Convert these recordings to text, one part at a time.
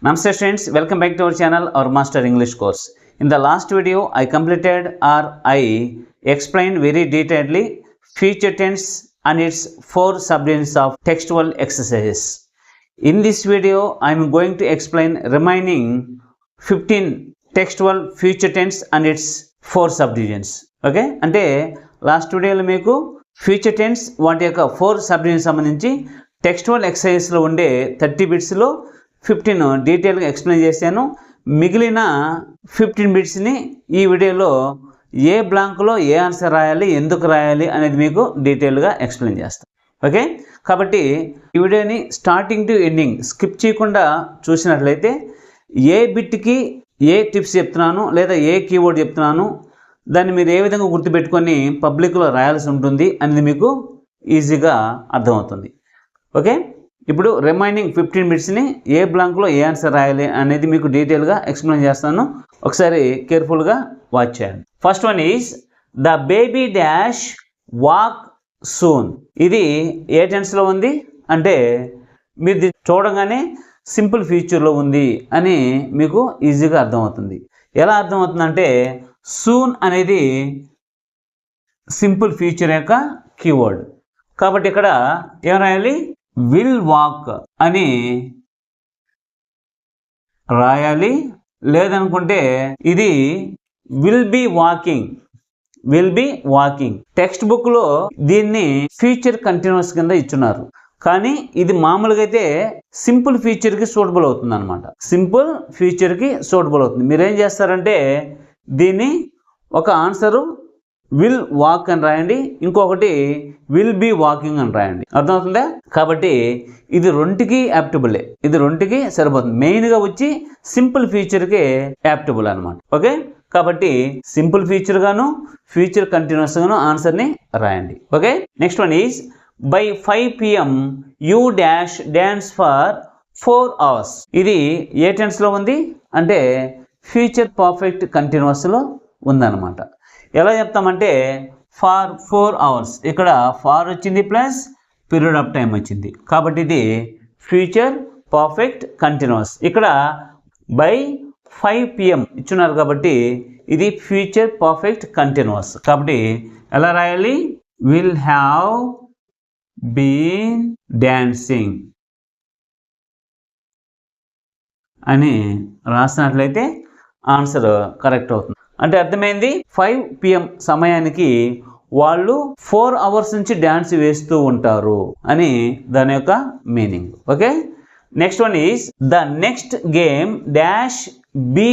Namaste students, welcome back to our channel, our Master English course. In the last video, I completed or I explained very detailedly future tense and its 4 subunits of textual exercises. In this video, I am going to explain remaining 15 textual future tense and its 4 subdivisions. Okay? అంటే last వీడియోలో మీకు future tense వాటి యొక్క 4 subdivision సంబంధించి textual ఎక్సర్సైజ్లో ఉండే 30 బిట్స్లో 15 డీటెయిల్గా explain చేశాను. మిగిలిన 15 బిట్స్ని ఈ వీడియోలో ఏ బ్లాంక్లో ఏ ఆన్సర్ రాయాలి, ఎందుకు రాయాలి అనేది మీకు డీటెయిల్గా ఎక్స్ప్లెయిన్ చేస్తాను. ఓకే, కాబట్టి ఈ వీడియోని స్టార్టింగ్ టు ఎండింగ్ స్కిప్ చేయకుండా చూసినట్లయితే ఏ బిట్కి ఏ టిప్స్ చెప్తున్నాను లేదా ఏ కీవర్డ్ చెప్తున్నాను, దాన్ని మీరు ఏ విధంగా గుర్తుపెట్టుకొని పబ్లిక్లో రాయాల్సి ఉంటుంది అనేది మీకు ఈజీగా అర్థమవుతుంది. ఓకే, ఇప్పుడు రిమైనింగ్ 15 మినిట్స్ని ఏ బ్లాంక్లో ఏ ఆన్సర్ రాయాలి అనేది మీకు డీటెయిల్గా ఎక్స్ప్లెయిన్ చేస్తాను. ఒకసారి కేర్ఫుల్గా వాచ్ చేయండి. First one is the baby dash walk soon. ఇది ఏ టెన్స్లో ఉంది అంటే మీరు చూడగానే సింపుల్ ఫ్యూచర్లో ఉంది అని మీకు ఈజీగా అర్థమవుతుంది. ఎలా అర్థమవుతుందంటే సూన్ అనేది సింపుల్ ఫ్యూచర్ యొక్క కీవర్డ్, కాబట్టి ఇక్కడ ఏం రాయాలి, విల్ వాక్ అని రాయాలి. లేదనుకుంటే ఇది will be walking, will be walking. Text బుక్లో దీన్ని ఫ్యూచర్ కంటిన్యూస్ కింద ఇచ్చున్నారు, కానీ ఇది మామూలుగా అయితే సింపుల్ ఫ్యూచర్కి సూటబుల్ అవుతుంది అనమాట. సింపుల్ ఫ్యూచర్కి సూటబుల్ అవుతుంది. మీరేం చేస్తారంటే దీన్ని ఒక ఆన్సరు విల్ వాక్ అని రాయండి, ఇంకొకటి విల్ బి వాకింగ్ అని రాయండి. అర్థమవుతుందా? కాబట్టి ఇది రెండుకి యాప్టబులే, ఇది రెండుకి సరిపోతుంది. మెయిన్గా వచ్చి సింపుల్ ఫ్యూచర్కి యాప్టబుల్ అనమాట. ఓకే, కాబట్టి సింపుల్ ఫ్యూచర్ గాను ఫ్యూచర్ కంటిన్యూస్ గాను ఆన్సర్ని రాయండి. Okay, next one is by 5 PM you dash dance for 4 hours. ఇది ఏ టెన్స్లో ఉంది అంటే ఫ్యూచర్ పర్ఫెక్ట్ కంటిన్యూస్లో ఉందన్నమాట. ఎలా చెప్తామంటే ఫార్ 4 hours, ఇక్కడ ఫార్ వచ్చింది ప్లస్ పీరియడ్ ఆఫ్ టైం వచ్చింది, కాబట్టి ఇది ఫ్యూచర్ పర్ఫెక్ట్ కంటిన్యూస్. ఇక్కడ బై 5 PM ఇచ్చున్నారు కాబట్టి ఇది ఫ్యూచర్ పర్ఫెక్ట్ కంటిన్యూస్. కాబట్టి ఎలా రాయాలి, విల్ హ్యావ్ బీన్ డాన్సింగ్ అని రాసినట్లయితే ఆన్సర్ కరెక్ట్ అవుతుంది. అంటే అర్థమైంది, 5 PM సమయానికి వాళ్ళు 4 hours నుంచి డ్యాన్స్ వేస్తూ ఉంటారు అని దాని యొక్క meaning. Okay, next one is the next game dash be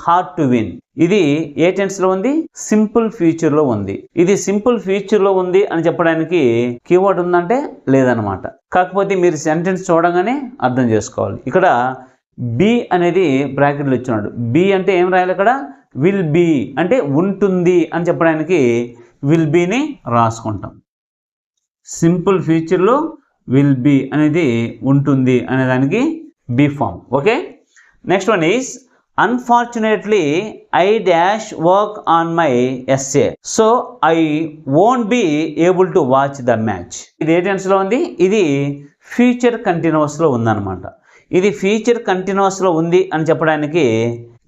hard to win. ఇది ఏ టెన్స్లో ఉంది, సింపుల్ ఫ్యూచర్లో ఉంది. ఇది సింపుల్ ఫ్యూచర్లో ఉంది అని చెప్పడానికి కీవర్డ్ ఉందంటే లేదనమాట. కాకపోతే మీరు సెంటెన్స్ చూడగానే అర్థం చేసుకోవాలి. ఇక్కడ బి అనేది బ్రాకెట్లో ఇచ్చినాడు. బి అంటే ఏం రాయాలి, ఇక్కడ విల్ బీ అంటే ఉంటుంది అని చెప్పడానికి విల్ బీని రాసుకుంటాం. సింపుల్ ఫ్యూచర్లో విల్ బీ అనేది ఉంటుంది అనే దానికి B form. Okay, next one is unfortunately I dash work on my essay so I won't be able to watch the match. ఇది ఏ టెన్స్లో ఉంది, ఇది ఫ్యూచర్ కంటిన్యూస్లో ఉందన్నమాట. ఇది ఫ్యూచర్ కంటిన్యూస్లో ఉంది అని చెప్పడానికి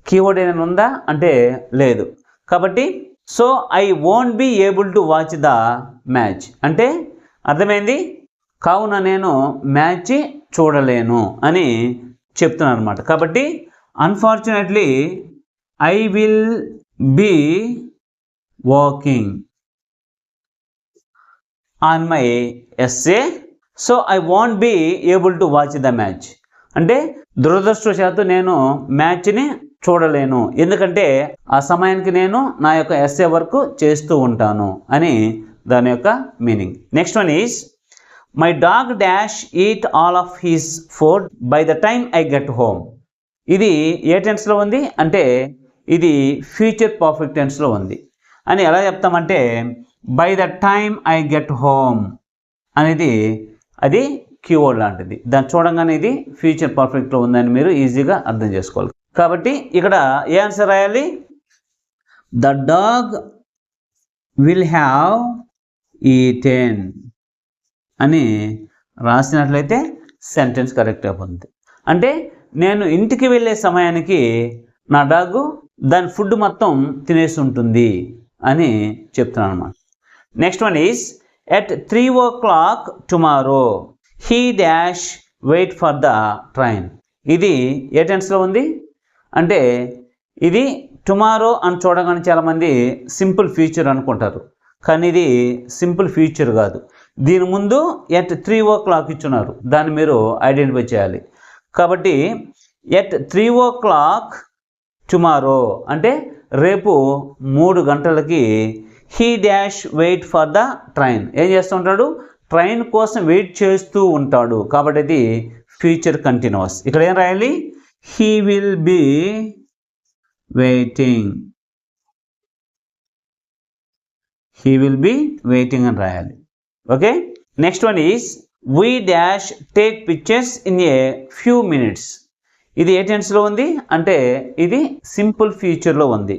కీవర్డ్ ఏమైనా ఉందా అంటే లేదు. కాబట్టి so I won't be able to watch the match అంటే అర్థమైంది, కావున నేను మ్యాచ్ చూడలేను అని చెప్తున్నాను అనమాట. కాబట్టి unfortunately I will be working on my essay so I won't be able to watch the match అంటే దురదృష్టవశాత్తు నేను మ్యాచ్ని చూడలేను, ఎందుకంటే ఆ సమయానికి నేను నా యొక్క ఎస్ఏ వర్క్ చేస్తూ ఉంటాను అని దాని యొక్క meaning. Next one is my dog dash eat all of his food by the time I get home. ఇది ఏ టెన్స్లో ఉంది అంటే ఇది ఫ్యూచర్ పర్ఫెక్ట్ టెన్స్లో ఉంది అని ఎలా చెప్తామంటే by the time I get home అనేది అది కీవర్డ్ లాంటిది. దాన్ని చూడంగానే ఇది ఫ్యూచర్ పర్ఫెక్ట్లో ఉందని మీరు ఈజీగా అర్థం చేసుకోవాలి. కాబట్టి ఇక్కడ ఏ ఆన్సర్ రాయాలి, the dog will have eaten అని రాసినట్లయితే సెంటెన్స్ కరెక్ట్ అవుతుంది. అంటే నేను ఇంటికి వెళ్ళే సమయానికి నా డాగ్ దాని ఫుడ్ మొత్తం తినేసి ఉంటుంది అని చెప్తున్నాను అనమాట. Next one is at 3 o'clock tomorrow he dash wait for the train. ఇది ఏ టెన్స్లో ఉంది అంటే ఇది టుమారో అని చూడగానే చాలామంది సింపుల్ ఫ్యూచర్ అనుకుంటారు, కానీ ఇది సింపుల్ ఫ్యూచర్ కాదు. దీని ముందు ఎట్ 3 o'clock ఇచ్చున్నారు, దాన్ని మీరు ఐడెంటిఫై చేయాలి. కాబట్టి ఎట్ 3 o'clock టుమారో అంటే రేపు 3 గంటలకి he dash wait for the train. ఏం చేస్తూ ఉంటాడు? ట్రైన్ కోసం వెయిట్ చేస్తూ ఉంటాడు. కాబట్టి ఇది ఫ్యూచర్ కంటిన్యూస్. ఇక్కడ ఏం రాయాలి? He will be waiting. He will be waiting అని రాయాలి. Okay. Next one is we dash take pictures in a few minutes. ఇది ఏ టెన్స్లో ఉంది అంటే ఇది సింపుల్ ఫ్యూచర్లో ఉంది.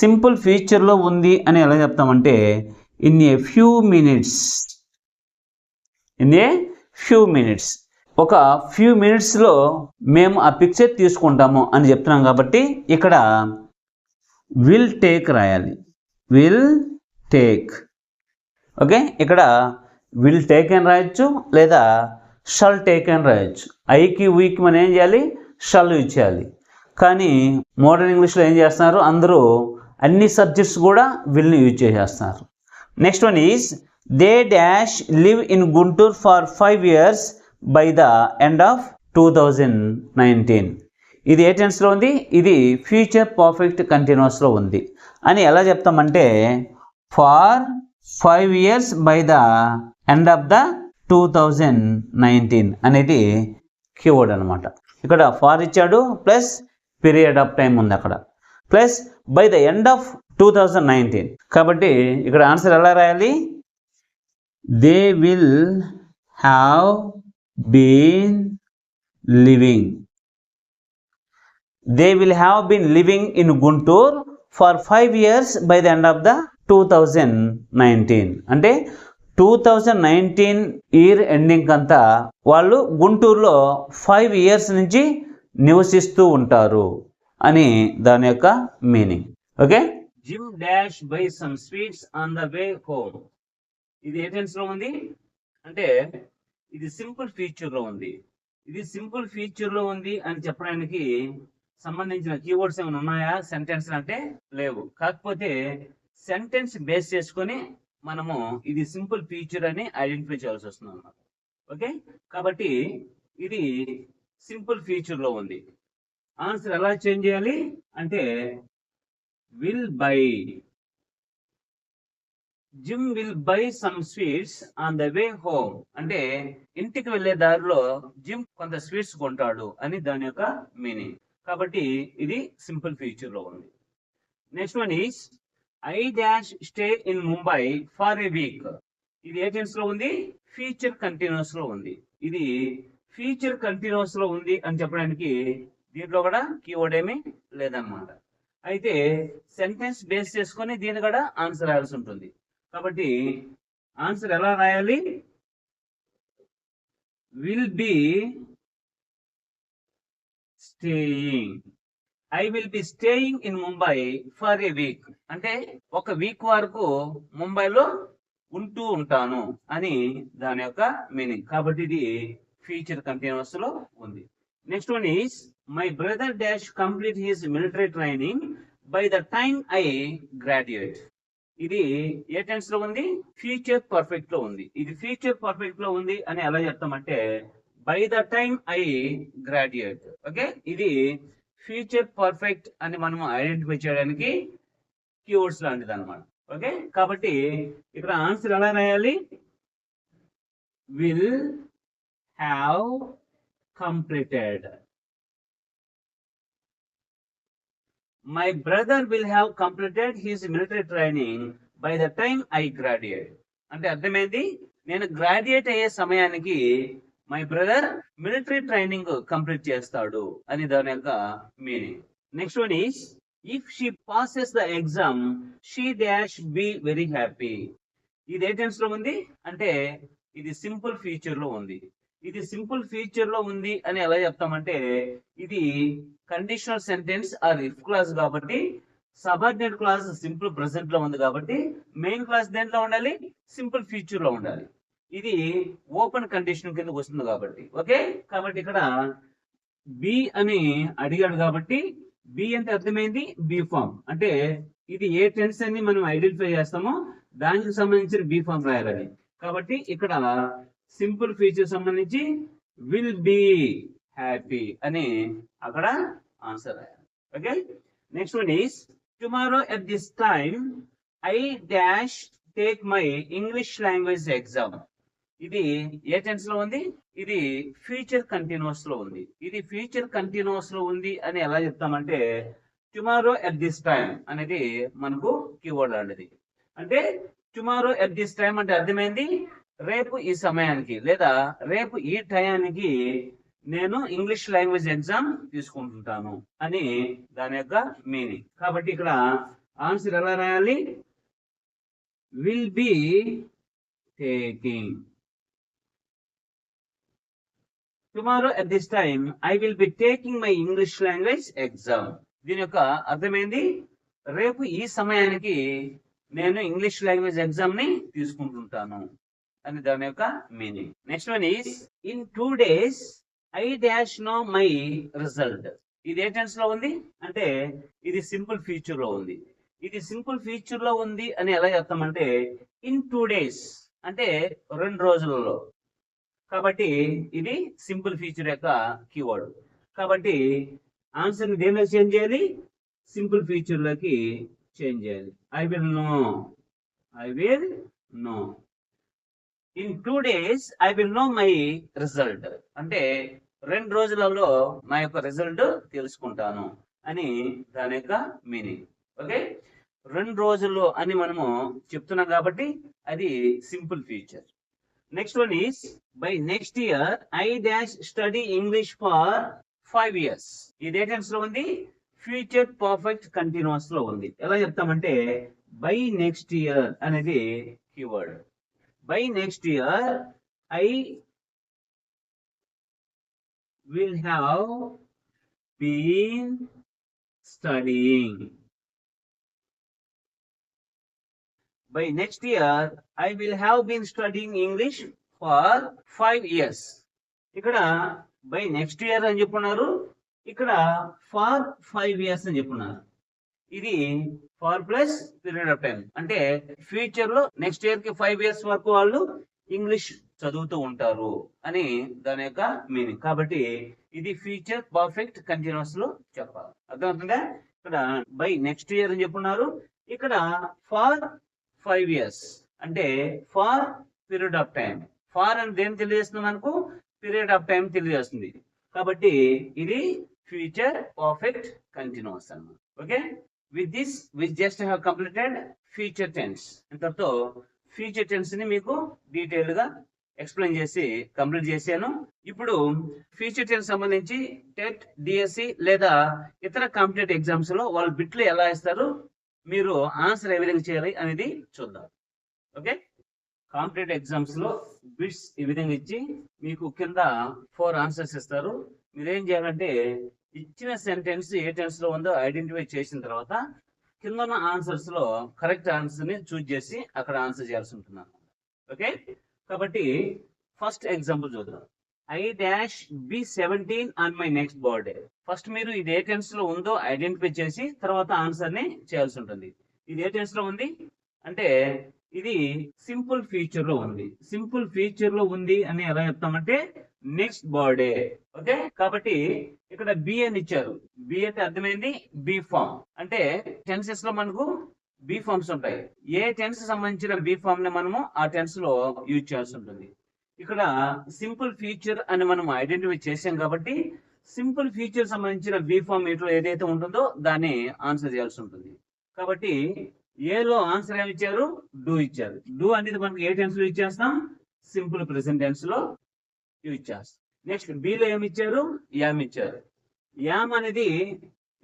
సింపుల్ ఫ్యూచర్లో ఉంది అని ఎలా చెప్తామంటే in a few minutes. In a few minutes, ఒక ఫ్యూ మినిట్స్లో మేము ఆ పిక్చర్ తీసుకుంటాము అని చెప్తున్నాం. కాబట్టి ఇక్కడ విల్ టేక్ రాయాలి. Will take. ఓకే. ఇక్కడ విల్ టేక్ అని రాయొచ్చు లేదా షల్ టేక్ అని రాయొచ్చు. ఐకి వీకి మనం ఏం చేయాలి? షల్ యూజ్ చేయాలి. కానీ మోడర్న్ ఇంగ్లీష్లో ఏం చేస్తున్నారు? అందరూ అన్ని సబ్జెక్ట్స్ కూడా విల్ని యూజ్ చేసేస్తున్నారు. Next one is they dash live in Guntur for 5 years by the end of 2019. ఇది ఏ టెన్స్లో ఉంది? ఇది ఫ్యూచర్ పర్ఫెక్ట్ కంటిన్యూస్లో ఉంది. అని ఎలా చెప్తామంటే for 5 years by the end of the 2019 అనేది కీవర్డ్ అనమాట. ఇక్కడ ఫార్ ఇచ్చాడు ప్లస్ పీరియడ్ ఆఫ్ టైం ఉంది అక్కడ, plus by the end of 2019. కాబట్టి ఇక్కడ ఆన్సర్ ఎలా రాయాలి? They will have been living. They will have been living in Guntur for 5 years by the end of the 2019. అంటే 2019 ఇయర్ ఎండింగ్ అంతా వాళ్ళు గుంటూరులో 5 years నుంచి నివసిస్తూ ఉంటారు అని దాని యొక్క meaning. Okay. Gym dash by some sweets on the way home. ఇది ఏ టెన్స్లో ఉంది అంటే ఇది సింపుల్ ఫ్యూచర్లో ఉంది. ఇది సింపుల్ ఫ్యూచర్లో ఉంది అని చెప్పడానికి సంబంధించిన కీవర్డ్స్ ఏమైనా ఉన్నాయా సెంటెన్స్ అంటే? లేవు. కాకపోతే సెంటెన్స్ బేస్ చేసుకొని మనము ఇది సింపుల్ ఫ్యూచర్ అని ఐడెంటిఫై చేయాల్సి వస్తుంది అన్నమాట. ఓకే. కాబట్టి ఇది సింపుల్ ఫ్యూచర్లో ఉంది. ఆన్సర్ ఎలా చేంజ్ చేయాలి అంటే will buy. Gym will buy some sweets on the way home అంటే ఇంటికి వెళ్ళే దారిలో జిమ్ కొంత స్వీట్స్ కొంటాడు అని దాని యొక్క మీనింగ్. కాబట్టి ఇది సింపుల్ ఫ్యూచర్లో ఉంది. Next one is I dash stay in Mumbai for a week. ఇది ఏ టెన్స్లో ఉంది? ఫ్యూచర్ కంటిన్యూస్లో ఉంది. ఇది ఫ్యూచర్ కంటిన్యూస్లో ఉంది అని చెప్పడానికి దీంట్లో కూడా కీవర్డ్ ఏమీ లేదన్నమాట. అయితే సెంటెన్స్ బేస్ చేసుకొని దీన్ని కూడా ఆన్సర్ రాయాల్సి ఉంటుంది. కాబట్టి ఆన్సర్ ఎలా రాయాలి? Will be staying. I will be staying in Mumbai for a week అంటే ఒక వీక్ వరకు ముంబైలో ఉంటూ ఉంటాను అని దాని యొక్క మీనింగ్. కాబట్టి ఇది ఫ్యూచర్ కంటిన్యూస్ లో ఉంది. Next one is my brother dash complete his military training by the time I graduate. ఇది ఏ టెన్స్ లో ఉంది? ఫ్యూచర్ పర్ఫెక్ట్ లో ఉంది. ఇది ఫ్యూచర్ పర్ఫెక్ట్ లో ఉంది అని ఎలా చెప్తామంటే by the time I graduate. Okay. ఇది ఫ్యూచర్ పర్ఫెక్ట్ అని మనం ఐడెంటిఫై చేయడానికి కీవర్డ్స్ లాంటిది అనమాట. ఓకే. కాబట్టి ఇక్కడ ఆన్సర్ ఎలా రాయాలి? Will have completed. My brother will have completed his military training by the time I graduate. అంటే అర్థమైంది, నేను గ్రాడ్యుయేట్ అయ్యే సమయానికి my brother military training complete చేస్తాడు అని దాని యొక్క meaning. Next one is if she passes the exam she dash be very happy. ఇది ఏ టెన్స్ లో ఉంది అంటే ఇది సింపుల్ ఫ్యూచర్ లో ఉంది. ఇది సింపుల్ ఫ్యూచర్ లో ఉంది అని ఎలా చెప్తామంటే, ఇది conditional sentence or if clause కాబట్టి సబార్డినేట్ క్లాస్ సింపుల్ ప్రెసెంట్ లో ఉంది కాబట్టి మెయిన్ క్లాస్ దేంట్లో ఉండాలి, సింపుల్ ఫ్యూచర్ లో ఉండాలి. ఇది ఓపెన్ కండిషన్ కిందకు వస్తుంది కాబట్టి. ఓకే, కాబట్టి ఇక్కడ బి అని అడిగాడు కాబట్టి బి అంటే అర్థమైంది బి ఫామ్ అంటే ఇది ఏ టెన్స్ అని మనం ఐడెంటిఫై చేస్తామో దానికి సంబంధించిన బి ఫామ్ రాయాలని. కాబట్టి ఇక్కడ సింపుల్ ఫ్యూచర్ సంబంధించి విల్ బి హ్యాపీ అని అక్కడ ఆన్సర్ రాయాలి. Okay, next one is tomorrow at this time I dash take my English language exam. ఇది ఏ టెన్స్ లో ఉంది, ఇది ఫ్యూచర్ కంటిన్యూస్ లో ఉంది. ఇది ఫ్యూచర్ కంటిన్యూస్ లో ఉంది అని ఎలా చెప్తామంటే టుమారో ఎట్ దిస్ టైమ్ అనేది మనకు కీవర్డ్ లాంటిది. అంటే టుమారో ఎట్ దిస్ టైమ్ అంటే అర్థమైంది రేపు ఈ సమయానికి లేదా రేపు ఈ టయానికి నేను ఇంగ్లీష్ లాంగ్వేజ్ ఎగ్జామ్ తీసుకుంటుంటాను అని దాని యొక్క మీనింగ్. కాబట్టి ఇక్కడ ఆన్సర్ ఎలా రాయాలి, will be taking. Tomorrow at this time I will be taking my English language exam. దీని యొక్క అర్థమైంది రేపు ఈ సమయానికి నేను ఇంగ్లీష్ లాంగ్వేజ్ ఎగ్జామ్ ని తీసుకుంటుంటాను అని దాని యొక్క meaning. Next one is in 2 days I dash know my result. ఇది ఏ టెన్స్ లో ఉంది అంటే ఇది సింపుల్ ఫ్యూచర్ లో ఉంది. ఇది సింపుల్ ఫ్యూచర్ లో ఉంది అని ఎలా చెప్తామంటే ఇన్ 2 days అంటే 2 రోజులలో. కాబట్టి ఇది సింపుల్ ఫ్యూచర్ యొక్క కీవర్డ్. కాబట్టి ఆన్సర్ ని దేనిలో చేంజ్ చేయాలి, సింపుల్ ఫ్యూచర్ లోకి చేంజ్ చేయాలి. I will know, I will know. In 2 days I will know my result అంటే 2 రోజులలో నా యొక్క రిజల్ట్ తెలుసుకుంటాను అని దాని యొక్క మీనింగ్. ఓకే, 2 రోజుల్లో అని మనము చెప్తున్నాం కాబట్టి అది simple future. Next one is by next year I dash study English for 5 years. ఇది ఏ టెన్స్ లో ఉంది, ఫ్యూచర్ పర్ఫెక్ట్ కంటిన్యూస్ లో ఉంది. ఎలా చెప్తామంటే బై నెక్స్ట్ ఇయర్ అనేది keyword. By next year I will have been studying. By next year, I will have been studying English for 5 years. ఇక్కడ by next year అని చెప్పున్నారు, ఇక్కడ for 5 years అని చెప్పున్నారు. ఇది far plus period of time అంటే future లో next year కి 5 years వరకు వాళ్ళు ఇంగ్లీష్ చదువుతూ ఉంటారు అని దాని యొక్క మీనింగ్. కాబట్టి ఇది ఫ్యూచర్ పర్ఫెక్ట్ కంటిన్యూస్ లో చెప్పాలి. అర్థమవుతుందా? ఇక్కడ బై నెక్స్ట్ ఇయర్ అని చెప్పున్నారు, ఇక్కడ ఫార్ 5 years అంటే far period of time. Far అని దేని తెలియజేస్తుంది మనకు, పీరియడ్ ఆఫ్ టైం తెలియజేస్తుంది. కాబట్టి ఇది ఫ్యూచర్ పర్ఫెక్ట్ కంటిన్యూస్ అన్నమాట. Okay, with this we just have completed future tense. ఇంతతో ఫ్యూచర్ టెన్స్ ని మీకు డీటెయిల్ గా ఎక్స్ప్లెయిన్ చేసి కంప్లీట్ చేశాను. ఇప్పుడు ఫ్యూచర్ టెన్స్ సంబంధించి టెట్, డిఎస్సి లేదా ఇతర కాంపిటేటివ్ ఎగ్జామ్స్ లో వాళ్ళు బిట్లు ఎలా ఇస్తారు, మీరు ఆన్సర్ ఏ విధంగా చేయాలి అనేది చూద్దాం. ఓకే, కాంపిటేటివ్ ఎగ్జామ్స్ లో బిట్స్ ఈ విధంగా ఇచ్చి మీకు కింద 4 ఆన్సర్స్ ఇస్తారు. మీరేం చేయాలంటే ఇచ్చిన సెంటెన్స్ ఏ టెన్స్ లో ఉందో ఐడెంటిఫై చేసిన తర్వాత కింద ఉన్న ఆన్సర్స్ లో కరెక్ట్ ఆన్సర్ ని చూజ్ చేసి అక్కడ ఆన్సర్ చేయాల్సి ఉంటుంది. ఓకే, కాబట్టి ఫస్ట్ ఎగ్జాంపుల్ చూద్దాం. I dash be 17 on my next birthday. First మీరు ఇది ఏ టెన్స్ లో ఉందో ఐడెంటిఫై చేసి తర్వాత ఆన్సర్ ని చేయాల్సి ఉంటుంది. ఇది ఏ టెన్స్ లో ఉంది అంటే ఇది సింపుల్ ఫ్యూచర్ లో ఉంది. సింపుల్ ఫ్యూచర్ లో ఉంది అని ఎలా చెప్తామంటే నెక్స్ట్ బర్త్డే. ఓకే, కాబట్టి ఇక్కడ బి అని ఇచ్చారు. బి అంటే అర్థమైంది బి ఫామ్ అంటే టెన్సెస్ లో మనకు బి ఫార్మ్స్ ఉంటాయి. ఏ టెన్స్ సంబంధించిన బి ఫామ్ ని మనము ఆ టెన్స్ లో యూజ్ చేయాల్సి ఉంటుంది. ఇక్కడ సింపుల్ ఫ్యూచర్ అని మనం ఐడెంటిఫై చేసాం కాబట్టి సింపుల్ ఫ్యూచర్ సంబంధించిన బి ఫామ్ ఏదైతే ఉంటుందో దాన్ని ఆన్సర్ చేయాల్సి ఉంటుంది. కాబట్టి ఏలో ఆన్సర్ ఏమి ఇచ్చారు, డూ ఇచ్చారు. డూ అనేది మనకు ఏ టెన్స్ లో యూజ్ చేస్తాం, సింపుల్ ప్రెసెంట్ టెన్స్ లో యూజ్ చేస్తాం. నెక్స్ట్ బిలో ఏమి ఇచ్చారు, యామ్ ఇచ్చారు. యామ్ అనేది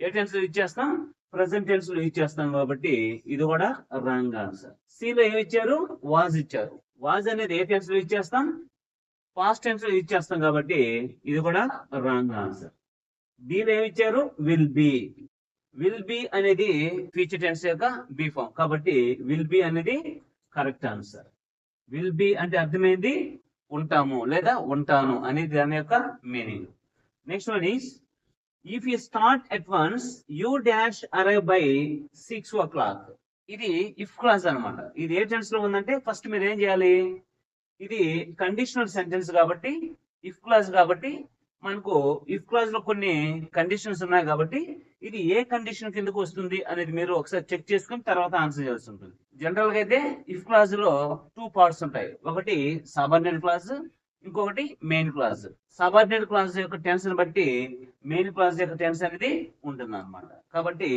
ఏ టెన్స్ లో యూజ్ చేస్తాం, ప్రెసెంట్ టెన్స్ లో యూజ్ చేస్తాం. కాబట్టి ఇది కూడా రాంగ్ ఆన్సర్. సిలో ఏమి ఇచ్చారు, వాజ్ ఇచ్చారు. వాజ్ అనేది ఏ టెన్స్ లో యూజ్ చేస్తాం, పాస్ట్ టెన్స్ లో యూజ్ చేస్తాం కాబట్టి ఇది కూడా రాంగ్ ఆన్సర్. దీని ఏమి ఇచ్చారు, విల్ బి. విల్ బి అనేది ఫ్యూచర్ టెన్స్ యొక్క బి ఫామ్ కాబట్టి విల్ బి అనేది కరెక్ట్ ఆన్సర్. విల్ బి అంటే అర్థమైంది ఉంటాము లేదా ఉంటాను అనేది దాని యొక్క meaning. Next one is if you start at once you dash arrive by 6 o'clock. ఇది ఇఫ్ క్లాజ్ అనమాట. ఇది ఏ టెన్స్ లో ఉందంటే ఫస్ట్ మీరు ఏం చేయాలి, ఇది కండిషనల్ సెంటెన్స్ కాబట్టి ఇఫ్ క్లాజ్ కాబట్టి మనకు ఇఫ్ క్లాజ్ లో కొన్ని కండిషన్స్ ఉన్నాయి కాబట్టి ఇది ఏ కండిషన్ కిందకు వస్తుంది అనేది మీరు ఒకసారి చెక్ చేసుకుని తర్వాత ఆన్సర్ చేయాల్సి ఉంటుంది. జనరల్ గా అయితే ఇఫ్ క్లాజ్ లో 2 parts ఉంటాయి. ఒకటి సబార్డినేట్ క్లాజ్, ఇంకొకటి మెయిన్ క్లాజ్. సబార్డినేట్ క్లాజ్ యొక్క టెన్స్ ని బట్టి మెయిన్ క్లాజ్ యొక్క టెన్స్ అనేది ఉంటుంది అనమాట. కాబట్టి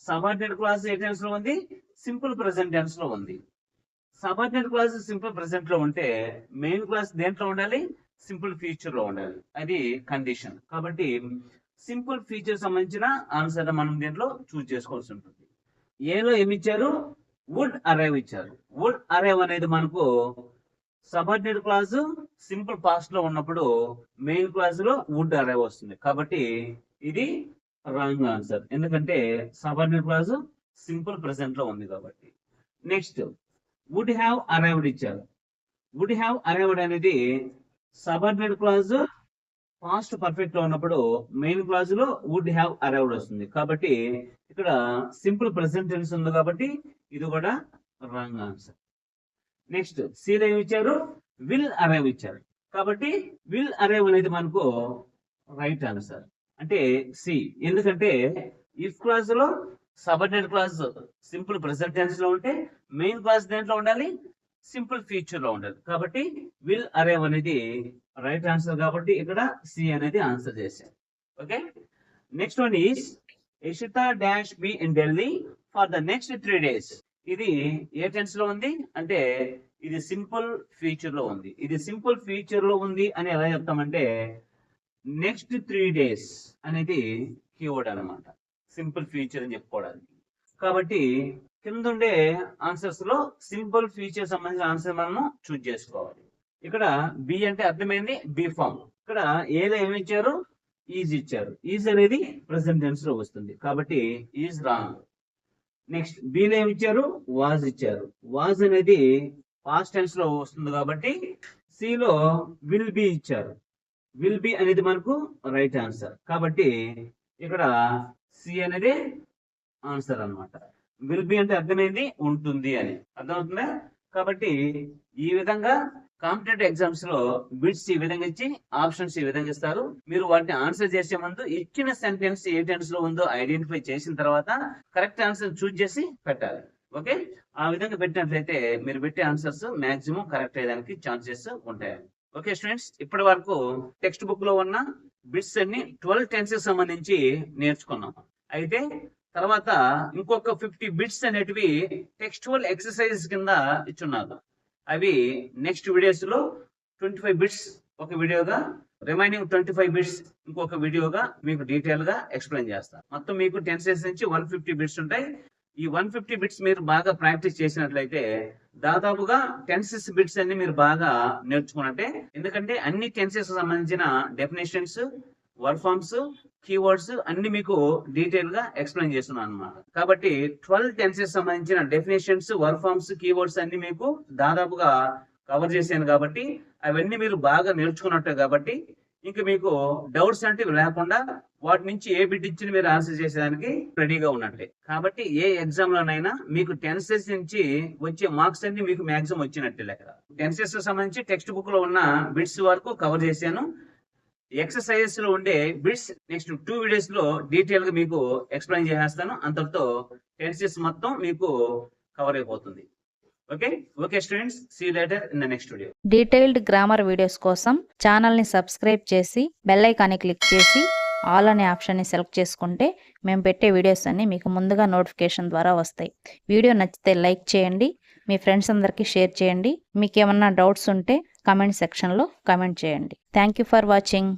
సబార్డినేట్ క్లాజ్ ఏ టెన్స్ లో ఉంది, సింపుల్ ప్రెసెంట్ టెన్స్ లో ఉంది. సబార్డినేట్ క్లాజ్ సింపుల్ ప్రెసెంట్ లో ఉంటే మెయిన్ క్లాజ్ దేంట్లో ఉండాలి, సింపుల్ ఫ్యూచర్ లో ఉండాలి. అది కండిషన్. కాబట్టి సింపుల్ ఫ్యూచర్ సంబంధించిన ఆన్సర్ మనం దీంట్లో చూస్ చేసుకోవాల్సి ఉంటుంది. ఏలో ఏమి ఇచ్చారు, వుడ్ అరైవ్ ఇచ్చారు. వుడ్ అరైవ్ అనేది మనకు సబార్డినేట్ క్లాజ్ సింపుల్ పాస్ట్ లో ఉన్నప్పుడు మెయిన్ క్లాజ్ లో వుడ్ అరైవ్ వస్తుంది. కాబట్టి ఇది రాంగ్ ఆన్సర్, ఎందుకంటే సబార్డినేట్ క్లాజ్ సింపుల్ ప్రెసెంట్ లో ఉంది కాబట్టి. నెక్స్ట్ వుడ్ హ్యావ్ అరైవ్డ్ ఇచ్చారు. వుడ్ హ్యావ్ అరైవ్డ్ అనేది సబార్డినేట్ క్లాజ్ పాస్ట్ పర్ఫెక్ట్ లో ఉన్నప్పుడు మెయిన్ క్లాజ్ లో వుడ్ హ్యావ్ అరైవ్డ్ వస్తుంది. కాబట్టి ఇక్కడ సింపుల్ ప్రెసెంట్ టెన్స్ ఉంది కాబట్టి ఇది కూడా రాంగ్ ఆన్సర్. నెక్స్ట్ సీలో ఏమి ఇచ్చారు, విల్ అరైవ్ ఇచ్చారు. కాబట్టి విల్ అరైవ్ అనేది మనకు రైట్ ఆన్సర్ అంటే సి. ఎందుకంటే ఇఫ్ క్లాజ్ లో subordinate clause simple present tense లో ఉంటే మెయిన్ క్లాజ్ దేంట్లో ఉండాలి, సింపుల్ ఫ్యూచర్ లో ఉండాలి. కాబట్టి విల్ అరైవ్ అనేది రైట్ ఆన్సర్ కాబట్టి ఇక్కడ సి అనేది ఆన్సర్ చేశారు. Okay. Next one is Yashita dash be in Delhi for the next 3 days. ఇది ఏ టెన్స్ లో ఉంది అంటే ఇది సింపుల్ ఫ్యూచర్ లో ఉంది. ఇది సింపుల్ ఫ్యూచర్ లో ఉంది అని ఎలా చెప్తామంటే నెక్స్ట్ 3 days అనేది కీవర్డ్ అనమాట, సింపుల్ ఫ్యూచర్ అని చెప్పుకోవడానికి. కాబట్టి కింద ఉండే ఆన్సర్స్ లో సింపుల్ ఫ్యూచర్ సంబంధించిన ఆన్సర్ మనము చూజ్ చేసుకోవాలి. ఇక్కడ బి అంటే అర్థమైంది బి ఫామ్. ఇక్కడ ఏదో ఏమి ఇచ్చారు, ఈజ్ ఇచ్చారు. ఈజ్ అనేది ప్రెసెంట్ టెన్స్ లో వస్తుంది కాబట్టి ఈజ్ రాంగ్. నెక్స్ట్ బిలో ఏమి ఇచ్చారు, వాజ్ ఇచ్చారు. వాజ్ అనేది పాస్ట్ టెన్స్ లో వస్తుంది కాబట్టి సిలో విల్ బి ఇచ్చారు. విల్ బి అనేది మనకు రైట్ ఆన్సర్ కాబట్టి ఇక్కడ సి అనేది ఆన్సర్ అన్నమాట. విల్ బి అంటే అర్థమైంది ఉంటుంది అని అర్థమవుతుందా. కాబట్టి ఈ విధంగా కాంపిటేటివ్ ఎగ్జామ్స్ లో బిట్స్ ఈ విధంగా ఇచ్చి ఆప్షన్స్ ఈ విధంగా ఇస్తారు. మీరు వాటిని ఆన్సర్ చేసే ముందు ఇచ్చిన సెంటెన్స్ ఏ టెన్స్ లో ఉందో ఐడెంటిఫై చేసిన తర్వాత కరెక్ట్ ఆన్సర్ చూజ్ చేసి పెట్టాలి. ఓకే. ఆ విధంగా పెట్టినట్లయితే మీరు పెట్టే ఆన్సర్స్ మాక్సిమం కరెక్ట్ అయ్యడానికి ఛాన్సెస్ ఉంటాయి. ఓకే స్టూడెంట్స్, ఇప్పటి వరకు టెక్స్ట్ బుక్ లో ఉన్న బిట్స్ అన్ని 12 టెన్సెస్ సంబంధించి నేర్చుకున్నాం. అయితే తర్వాత ఇంకొక 50 బిట్స్ అనేటివి టెక్స్చువల్ ఎక్సర్సైజ్ కింద ఇచ్చున్నారు. అవి నెక్స్ట్ వీడియోస్ లో 25 బిట్స్ ఒక వీడియోగా, రిమైనింగ్ 25 బిట్స్ ఇంకొక వీడియోగా మీకు డీటెయిల్ గా ఎక్స్ప్లెయిన్ చేస్తాను. మొత్తం మీకు టెన్సెస్ నుంచి 150 బిట్స్ ఉంటాయి. ఈ 150 బిట్స్ మీరు బాగా ప్రాక్టీస్ చేసినట్లయితే దాదాపుగా టెన్సెస్ బిట్స్ అన్ని మీరు బాగా నేర్చుకున్నట్టే. ఎందుకంటే అన్ని టెన్సెస్ సంబంధించిన డెఫినేషన్స్, వర్డ్ ఫార్మ్స్, కీవర్డ్స్ అన్ని మీకు డీటెయిల్ గా ఎక్స్ప్లెయిన్ చేస్తున్నాను అన్నమాట. కాబట్టి 12 టెన్సెస్ సంబంధించిన డెఫినేషన్స్, వర్డ్ ఫార్మ్స్, కీవర్డ్స్ అన్ని మీకు దాదాపుగా కవర్ చేశాను కాబట్టి అవన్నీ మీరు బాగా నేర్చుకున్నట్టే. కాబట్టి ఇంకా మీకు డౌట్స్ అంటే లేకుండా వాటి నుంచి ఏ బిట్ ఇచ్చి మీరు ఆన్సర్ చేసేదానికి రెడీగా ఉన్నట్టే. కాబట్టి ఏ ఎగ్జామ్ లోనైనా మీకు టెన్సెస్ నుంచి వచ్చే మార్క్స్ అన్ని మీకు మాక్సిమం వచ్చినట్టే లెక్క. టెన్సెస్ సంబంధించి టెక్స్ట్ బుక్ లో ఉన్న బిట్స్ వరకు కవర్ చేశాను. ఎక్సర్సైజెస్ లో ఉండే బిట్స్ నెక్స్ట్ 2 వీడియోస్ లో డీటెయిల్ గా మీకు ఎక్స్ప్లెయిన్ చేసేస్తాను. అంతటితో టెన్సెస్ మొత్తం మీకు కవర్ అయిపోతుంది. Okay students, see you later in the next video. Detailed grammar videos కోసం ఛానల్ ని సబ్స్క్రైబ్ చేసి బెల్ ఐకాన్ని క్లిక్ చేసి ఆల్ అనే ఆప్షన్ ని సెలెక్ట్ చేసుకుంటే మేము పెట్టే వీడియోస్ అన్ని మీకు ముందుగా నోటిఫికేషన్ ద్వారా వస్తాయి. వీడియో నచ్చితే లైక్ చేయండి, మీ ఫ్రెండ్స్ అందరికీ షేర్ చేయండి. మీకు ఏమన్నా డౌట్స్ ఉంటే కామెంట్ సెక్షన్లో కామెంట్ చేయండి. Thank you for watching.